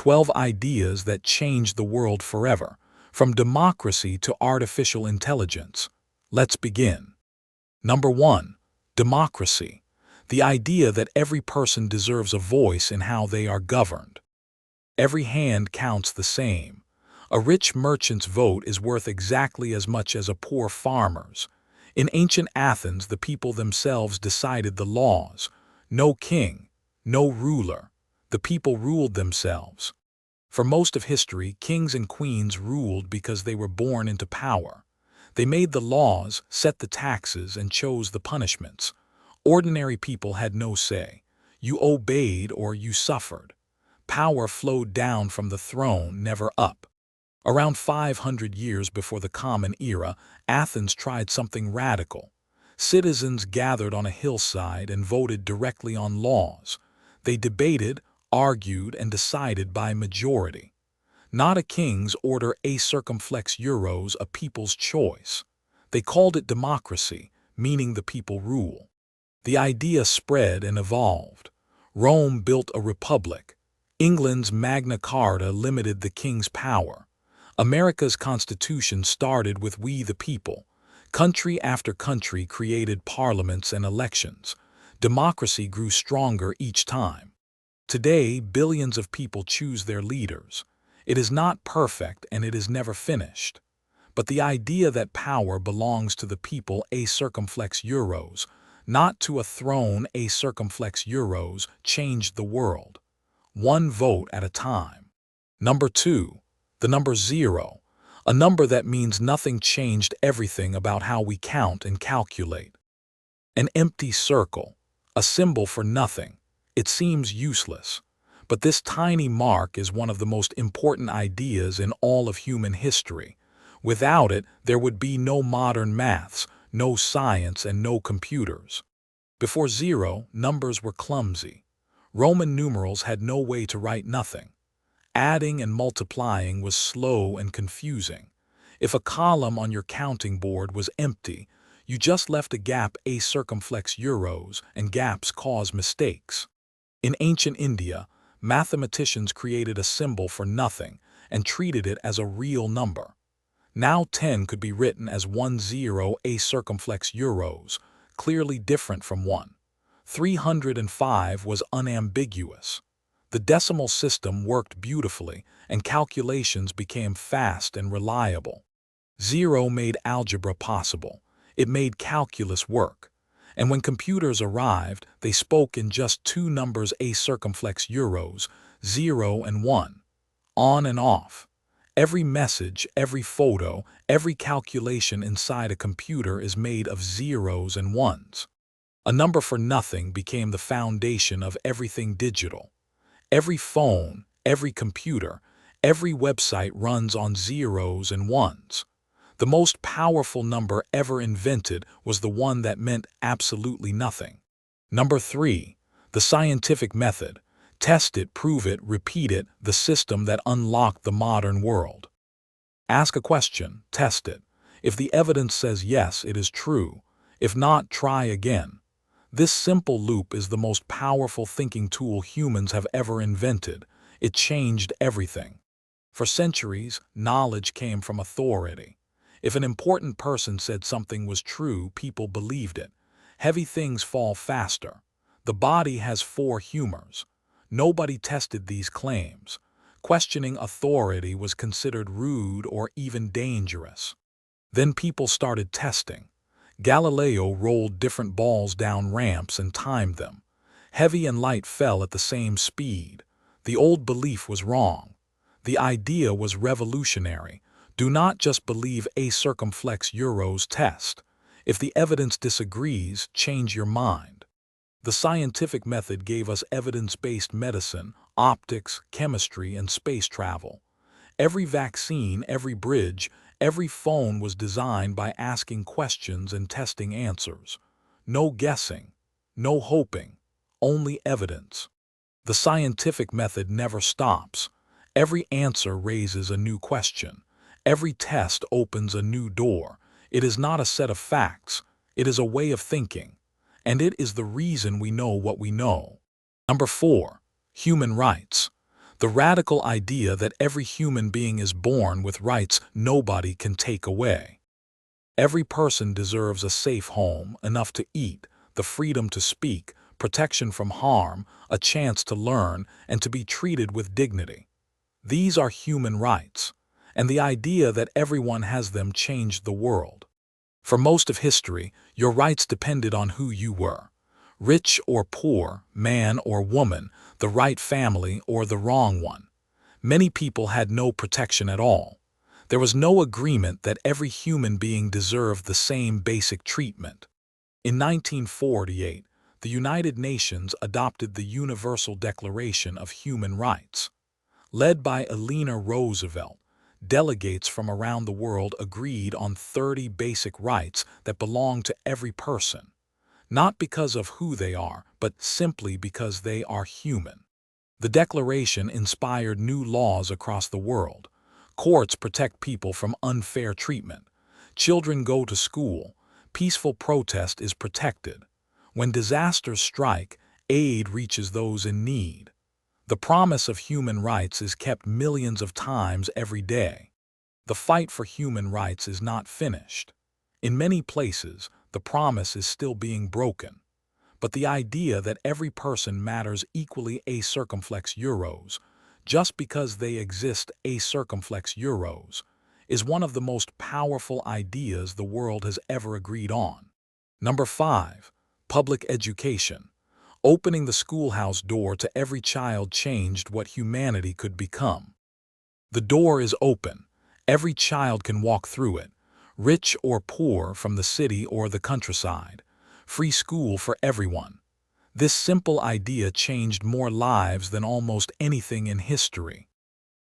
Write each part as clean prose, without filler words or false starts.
12 ideas that changed the world forever, from democracy to artificial intelligence. Let's begin. Number 1. Democracy. The idea that every person deserves a voice in how they are governed. Every hand counts the same. A rich merchant's vote is worth exactly as much as a poor farmer's. In ancient Athens, the people themselves decided the laws. No king, no ruler. The people ruled themselves. For most of history, kings and queens ruled because they were born into power. They made the laws, set the taxes, and chose the punishments. Ordinary people had no say. You obeyed or you suffered. Power flowed down from the throne, never up. Around 500 years before the Common Era, Athens tried something radical. Citizens gathered on a hillside and voted directly on laws. They debated, argued, and decided by majority. Not a king's order, a circumflex euros, a people's choice. They called it democracy, meaning the people rule. The idea spread and evolved. Rome built a republic. England's Magna Carta limited the king's power. America's Constitution started with we the people. Country after country created parliaments and elections. Democracy grew stronger each time. Today, billions of people choose their leaders. It is not perfect and it is never finished. But the idea that power belongs to the people, a circumflex euros, not to a throne, a circumflex euros, changed the world. One vote at a time. Number 2. The number 0. A number that means nothing changed everything about how we count and calculate. An empty circle, a symbol for nothing. It seems useless. But this tiny mark is one of the most important ideas in all of human history. Without it, there would be no modern maths, no science, and no computers. Before 0, numbers were clumsy. Roman numerals had no way to write nothing. Adding and multiplying was slow and confusing. If a column on your counting board was empty, you just left a gap, a circumflex euros, and gaps cause mistakes. In ancient India, mathematicians created a symbol for nothing and treated it as a real number. Now 10 could be written as 10, a circumflex euros, clearly different from 1. 305 was unambiguous. The decimal system worked beautifully, and calculations became fast and reliable. 0 made algebra possible. It made calculus work. And when computers arrived, they spoke in just 2 numbers, a circumflex euros, 0 and 1. On and off. Every message, every photo, every calculation inside a computer is made of zeros and ones. A number for nothing became the foundation of everything digital. Every phone, every computer, every website runs on zeros and ones. The most powerful number ever invented was the one that meant absolutely nothing. Number 3. The scientific method. Test it, prove it, repeat it, the system that unlocked the modern world. Ask a question, test it. If the evidence says yes, it is true. If not, try again. This simple loop is the most powerful thinking tool humans have ever invented. It changed everything. For centuries, knowledge came from authority. If an important person said something was true, people believed it. Heavy things fall faster. The body has 4 humors. Nobody tested these claims. Questioning authority was considered rude or even dangerous. Then people started testing. Galileo rolled different balls down ramps and timed them. Heavy and light fell at the same speed. The old belief was wrong. The idea was revolutionary. Do not just believe a circumflex euros test. If the evidence disagrees, change your mind. The scientific method gave us evidence-based medicine, optics, chemistry, and space travel. Every vaccine, every bridge, every phone was designed by asking questions and testing answers. No guessing, no hoping, only evidence. The scientific method never stops. Every answer raises a new question. Every test opens a new door. It is not a set of facts. It is a way of thinking. And it is the reason we know what we know. Number 4. Human rights. The radical idea that every human being is born with rights nobody can take away. Every person deserves a safe home, enough to eat, the freedom to speak, protection from harm, a chance to learn, and to be treated with dignity. These are human rights, and the idea that everyone has them changed the world. For most of history, your rights depended on who you were. Rich or poor, man or woman, the right family or the wrong one. Many people had no protection at all. There was no agreement that every human being deserved the same basic treatment. In 1948, the United Nations adopted the Universal Declaration of Human Rights. Led by Eleanor Roosevelt, delegates from around the world agreed on 30 basic rights that belong to every person, not because of who they are, but simply because they are human. The Declaration inspired new laws across the world. Courts protect people from unfair treatment. Children go to school. Peaceful protest is protected. When disasters strike, aid reaches those in need. The promise of human rights is kept millions of times every day. The fight for human rights is not finished. In many places, the promise is still being broken. But the idea that every person matters equally a circumflex euros, just because they exist a circumflex euros, is one of the most powerful ideas the world has ever agreed on. Number 5. Public education. Opening the schoolhouse door to every child changed what humanity could become. The door is open. Every child can walk through it, rich or poor, from the city or the countryside. Free school for everyone. This simple idea changed more lives than almost anything in history.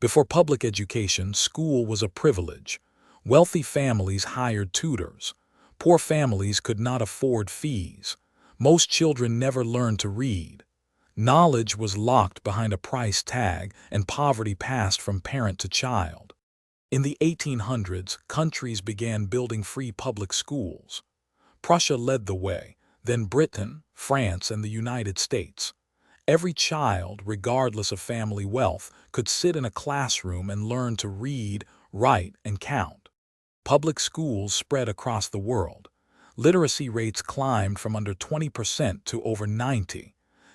Before public education, school was a privilege. Wealthy families hired tutors. Poor families could not afford fees. Most children never learned to read. Knowledge was locked behind a price tag, and poverty passed from parent to child. In the 1800s, countries began building free public schools. Prussia led the way, then Britain, France, and the United States. Every child, regardless of family wealth, could sit in a classroom and learn to read, write, and count. Public schools spread across the world. Literacy rates climbed from under 20% to over 90%.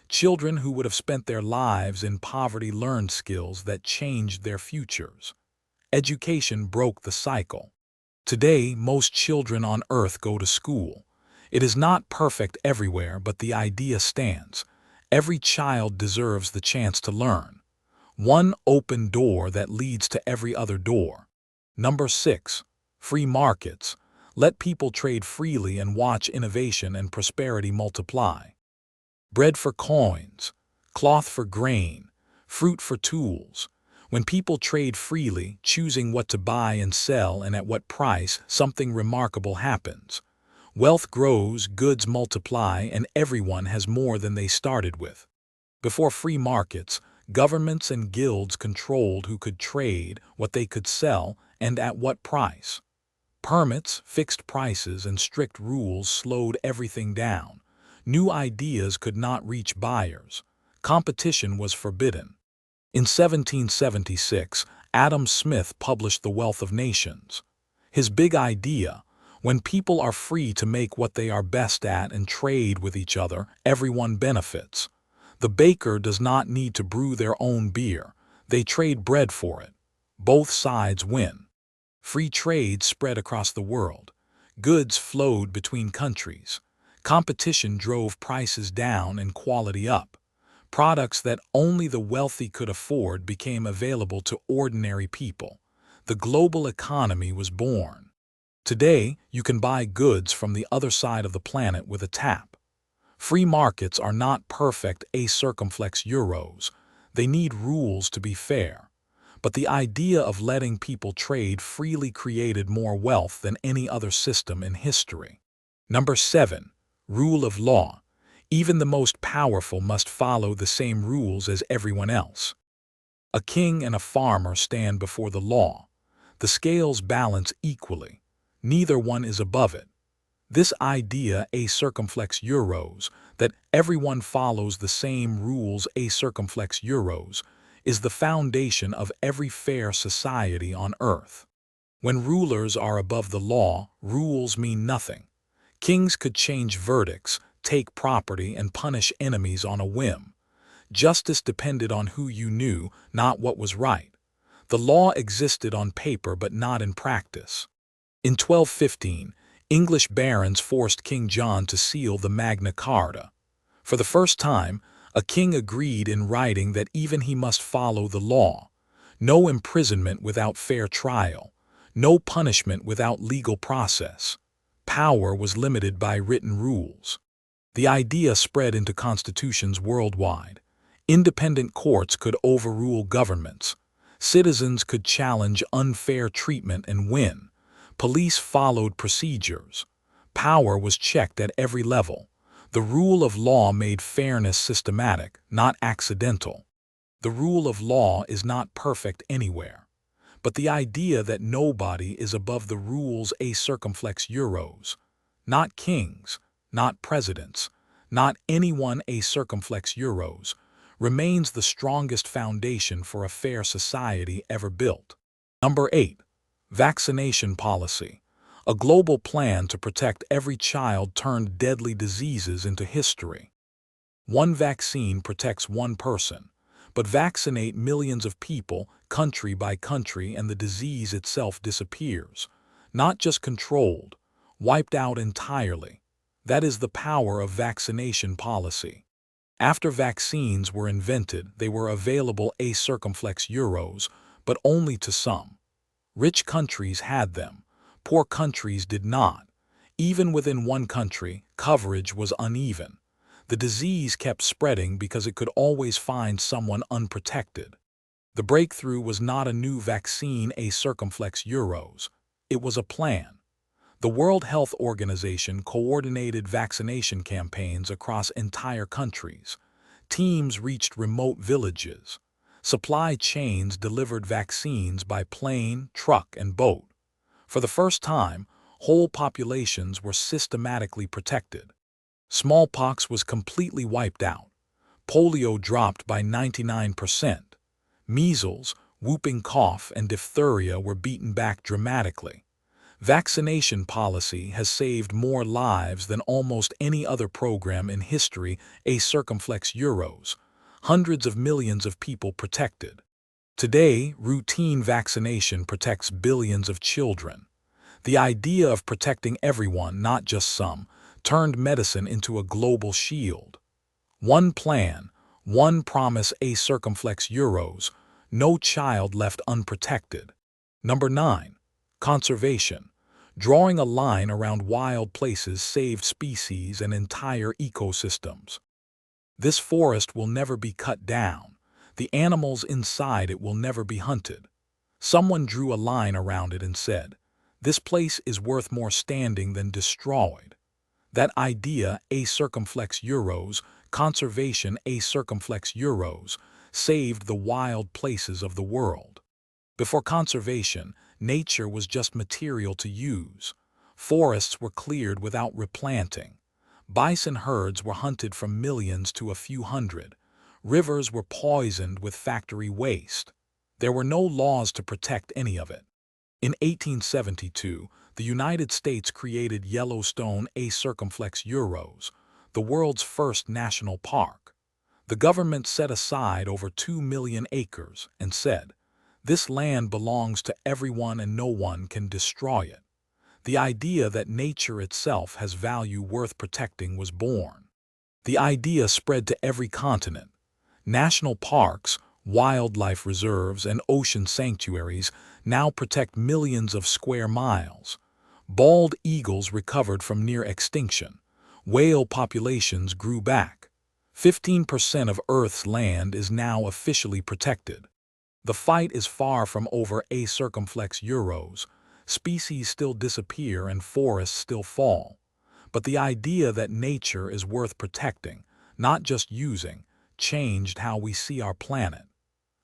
Children who would have spent their lives in poverty learned skills that changed their futures. Education broke the cycle. Today, most children on Earth go to school. It is not perfect everywhere, but the idea stands. Every child deserves the chance to learn. One open door that leads to every other door. Number 6. Free markets. Let people trade freely and watch innovation and prosperity multiply. Bread for coins, cloth for grain, fruit for tools. When people trade freely, choosing what to buy and sell and at what price, something remarkable happens. Wealth grows, goods multiply, and everyone has more than they started with. Before free markets, governments and guilds controlled who could trade, what they could sell, and at what price. Permits, fixed prices, and strict rules slowed everything down. New ideas could not reach buyers. Competition was forbidden. In 1776, Adam Smith published The Wealth of Nations. His big idea: when people are free to make what they are best at and trade with each other, everyone benefits. The baker does not need to brew their own beer. They trade bread for it. Both sides win. Free trade spread across the world. Goods flowed between countries. Competition drove prices down and quality up. Products that only the wealthy could afford became available to ordinary people. The global economy was born. Today, you can buy goods from the other side of the planet with a tap. Free markets are not perfect a circumflex euros. They need rules to be fair. But the idea of letting people trade freely created more wealth than any other system in history. Number 7. Rule of law. Even the most powerful must follow the same rules as everyone else. A king and a farmer stand before the law. The scales balance equally. Neither one is above it. This idea a circumflex euros, that everyone follows the same rules a circumflex euros, is the foundation of every fair society on earth. When rulers are above the law, rules mean nothing. Kings could change verdicts, take property, and punish enemies on a whim. Justice depended on who you knew, not what was right. The law existed on paper but not in practice. In 1215, English barons forced King John to seal the Magna Carta. For the first time, a king agreed in writing that even he must follow the law. No imprisonment without fair trial. No punishment without legal process. Power was limited by written rules. The idea spread into constitutions worldwide. Independent courts could overrule governments. Citizens could challenge unfair treatment and win. Police followed procedures. Power was checked at every level. The rule of law made fairness systematic, not accidental. The rule of law is not perfect anywhere. But the idea that nobody is above the rules a circumflex euros. Not kings, not presidents, not anyone a circumflex euros, remains the strongest foundation for a fair society ever built. Number 8. Vaccination Policy. A global plan to protect every child turned deadly diseases into history. One vaccine protects one person, but vaccinate millions of people, country by country, and the disease itself disappears. Not just controlled, wiped out entirely. That is the power of vaccination policy. After vaccines were invented, they were available a circumflex euros, but only to some. Rich countries had them. Poor countries did not. Even within one country, coverage was uneven. The disease kept spreading because it could always find someone unprotected. The breakthrough was not a new vaccine a circumflex euros. It was a plan. The World Health Organization coordinated vaccination campaigns across entire countries. Teams reached remote villages. Supply chains delivered vaccines by plane, truck, and boat. For the first time, whole populations were systematically protected. Smallpox was completely wiped out. Polio dropped by 99%. Measles, whooping cough, and diphtheria were beaten back dramatically. Vaccination policy has saved more lives than almost any other program in history a circumflex euros. Hundreds of millions of people protected. Today, routine vaccination protects billions of children. The idea of protecting everyone, not just some, turned medicine into a global shield. One plan, one promise a circumflex euros, no child left unprotected. Number 9. Conservation. Drawing a line around wild places saved species and entire ecosystems. This forest will never be cut down. The animals inside it will never be hunted. Someone drew a line around it and said, "This place is worth more standing than destroyed." That idea, a circumflex euros, conservation a circumflex euros, saved the wild places of the world. Before conservation, nature was just material to use. Forests were cleared without replanting. Bison herds were hunted from millions to a few hundred. Rivers were poisoned with factory waste. There were no laws to protect any of it. In 1872, the United States created Yellowstone a circumflex euros, the world's first national park. The government set aside over 2 million acres and said, "This land belongs to everyone and no one can destroy it." The idea that nature itself has value worth protecting was born. The idea spread to every continent. National parks, wildlife reserves, and ocean sanctuaries now protect millions of square miles. Bald eagles recovered from near extinction. Whale populations grew back. 15% of Earth's land is now officially protected. The fight is far from over a circumflex euros. Species still disappear and forests still fall. But the idea that nature is worth protecting, not just using, changed how we see our planet.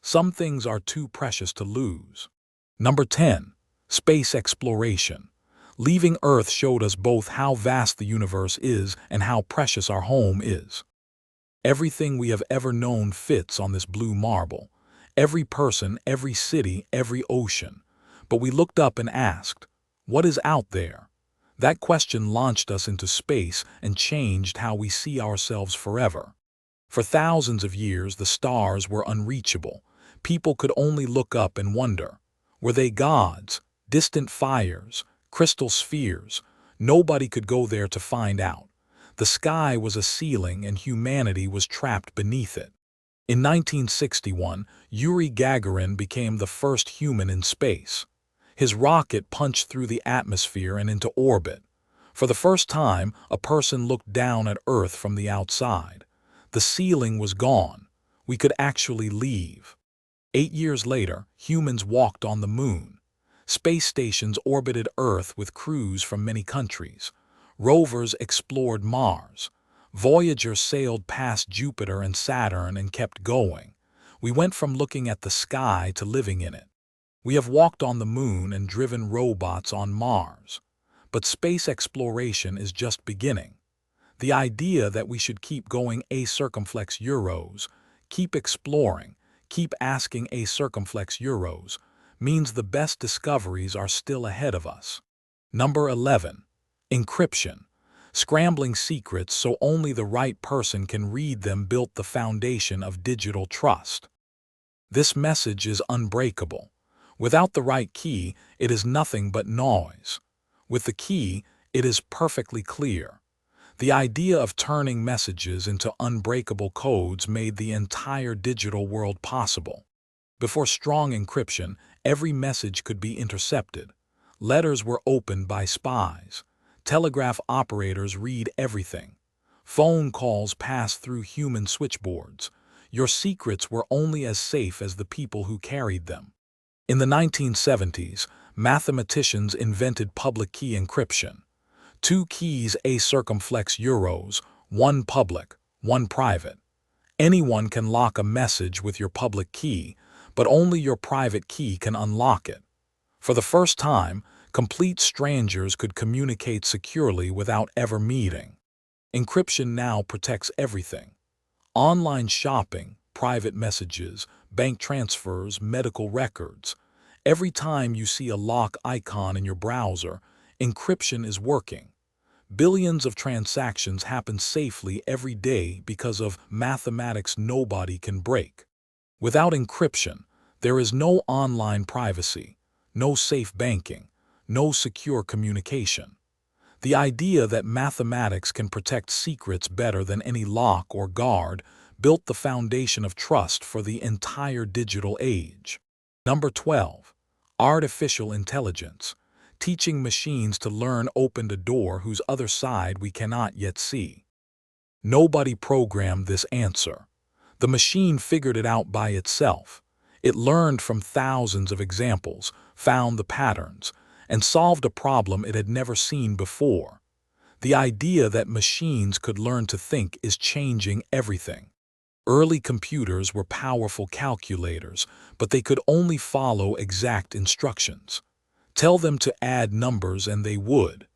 Some things are too precious to lose. Number 10. Space exploration. Leaving Earth showed us both how vast the universe is and how precious our home is. Everything we have ever known fits on this blue marble. Every person, every city, every ocean. But we looked up and asked, what is out there? That question launched us into space and changed how we see ourselves forever. For thousands of years, the stars were unreachable. People could only look up and wonder, were they gods, distant fires, crystal spheres? Nobody could go there to find out. The sky was a ceiling and humanity was trapped beneath it. In 1961, Yuri Gagarin became the first human in space. His rocket punched through the atmosphere and into orbit. For the first time, a person looked down at Earth from the outside. The ceiling was gone. We could actually leave. 8 years later, humans walked on the moon. Space stations orbited Earth with crews from many countries. Rovers explored Mars. Voyager sailed past Jupiter and Saturn and kept going. We went from looking at the sky to living in it. We have walked on the moon and driven robots on Mars. But space exploration is just beginning. The idea that we should keep going a circumflex euros, keep exploring, keep asking a circumflex euros, means the best discoveries are still ahead of us. Number 11. Encryption. Scrambling secrets so only the right person can read them built the foundation of digital trust. This message is unbreakable. Without the right key, it is nothing but noise. With the key, it is perfectly clear. The idea of turning messages into unbreakable codes made the entire digital world possible. Before strong encryption, every message could be intercepted. Letters were opened by spies. Telegraph operators read everything. Phone calls pass through human switchboards. Your secrets were only as safe as the people who carried them. In the 1970s, mathematicians invented public key encryption. 2 keys a circumflex euros, one public, one private. Anyone can lock a message with your public key, but only your private key can unlock it. For the first time, complete strangers could communicate securely without ever meeting. Encryption now protects everything. Online shopping, private messages, bank transfers, medical records. Every time you see a lock icon in your browser, encryption is working. Billions of transactions happen safely every day because of mathematics nobody can break. Without encryption, there is no online privacy, no safe banking, no secure communication. The idea that mathematics can protect secrets better than any lock or guard built the foundation of trust for the entire digital age. Number 12. Artificial intelligence. Teaching machines to learn opened a door whose other side we cannot yet see. Nobody programmed this answer. The machine figured it out by itself. It learned from thousands of examples, found the patterns, and solved a problem it had never seen before. The idea that machines could learn to think is changing everything. Early computers were powerful calculators, but they could only follow exact instructions. Tell them to add numbers and they would.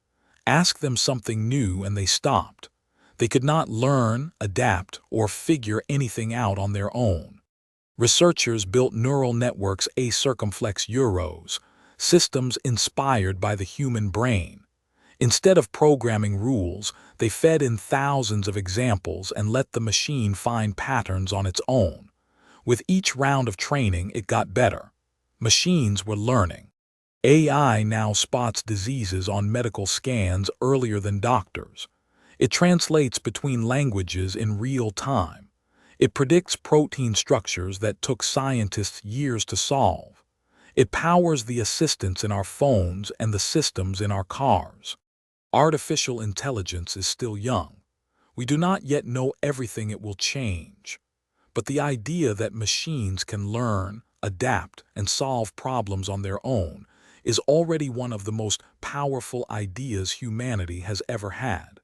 Ask them something new and they stopped. They could not learn, adapt, or figure anything out on their own. Researchers built neural networks a circumflex euros, systems inspired by the human brain. Instead of programming rules, they fed in thousands of examples and let the machine find patterns on its own. With each round of training, it got better. Machines were learning. AI now spots diseases on medical scans earlier than doctors. It translates between languages in real time. It predicts protein structures that took scientists years to solve. It powers the assistants in our phones and the systems in our cars. Artificial intelligence is still young. We do not yet know everything it will change. But the idea that machines can learn, adapt, and solve problems on their own is already one of the most powerful ideas humanity has ever had.